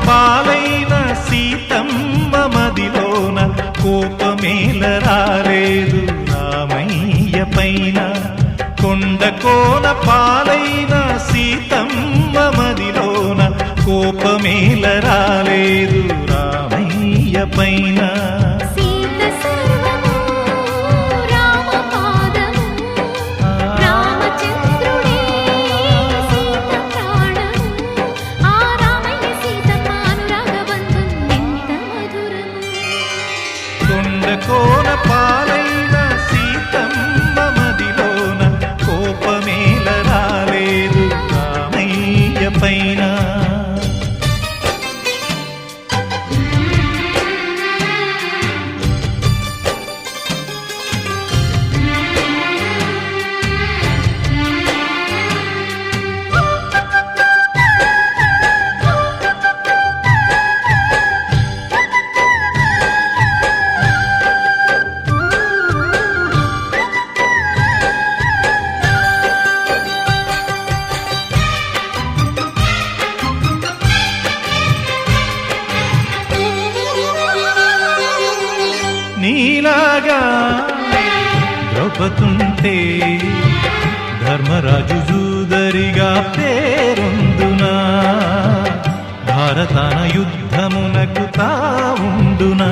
పాలైన సీతమ్మ మదిలోన కోపమేల రాలేదు రామయ్య పైన. కొండ కోన పాలైన సీతమ్మ మదిలోన కోపమేల రాలేదు రామయ్య పైన. కోన పాలైన సీతమ్మ మదిలోన కోపమేల రాలేదు రామయ్య పైన. నీలాగా ద్రౌపదుంటే ధర్మరాజు జూదరిగా పేరొందునా, భారతాన యుద్ధమునకు తావుండునా.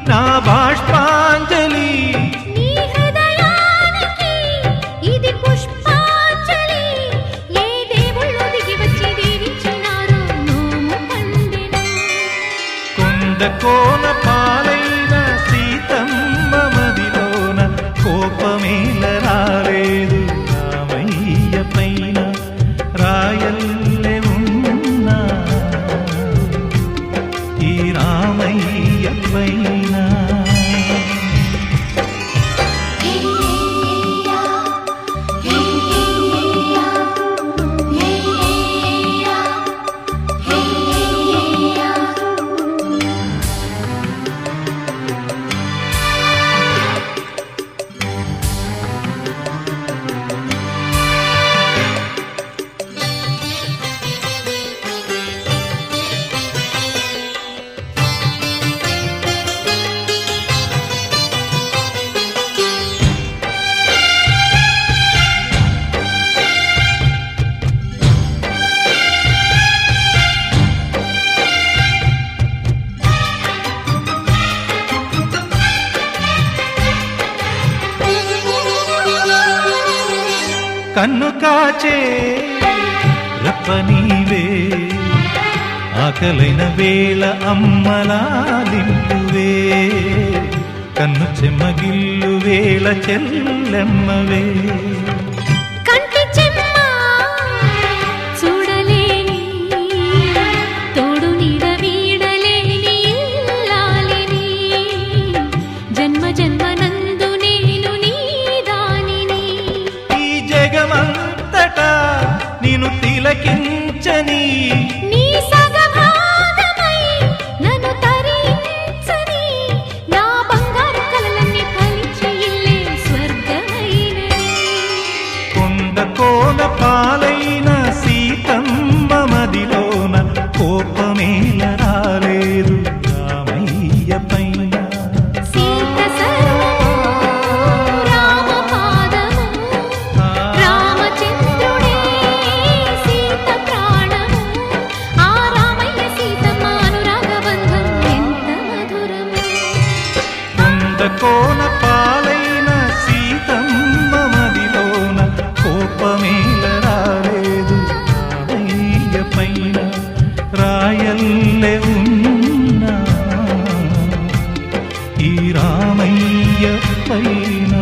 నా బాష్పాంజలి నీ హృదయానికి ఇది పుష్పాంజలి. ఏ దేవుళ్ళు దిగి వచ్చి దీవించినారో నోము పండెను. కొండ కోన పాలైన సీతమ్మ మదిలోన కోపమేల రాలేదు రామయ్య పైన. రాయల్లె ఉన్నా ఈ రామయ్య పైన. కన్ను కాచే రప్పనీవే ఆకలైన వేళ అమ్మలాలింపువే. కన్ను చెమ్మగిల్లు వేళ చెల్లెమ్మవే. కంటి చెమ్మ చూడలేని తోడు నీడ వీడలేని ఇల్లాలిని. జన్మ జన్మనందు నేను నీ దానిని. ఈ జగమంతటా నిన్ను తిలకించని నీ సగభాగమై నన్ను తరించని. నా బంగారు కలలన్నీ ఫలించి ఇల్లే స్వర్గమైనది. కొండ కోన పాలైన సీతమ్మ మదిలోన కోపమేల రాలేదు రామయ్య పైన. సీత సర్వము రామ పాదము. రామచంద్రుడే సీత ప్రాణము. ఆ రామయ్య సీతమ్మ అనురాగ బంధం ఎంత మధురము. కొండ కోన పాలైన సీతమ్మ మదిలోన కోపమేల రాలేదు రామయ్య పైన. రాయల్లె ఉన్నా ఈ రామయ్య పైన.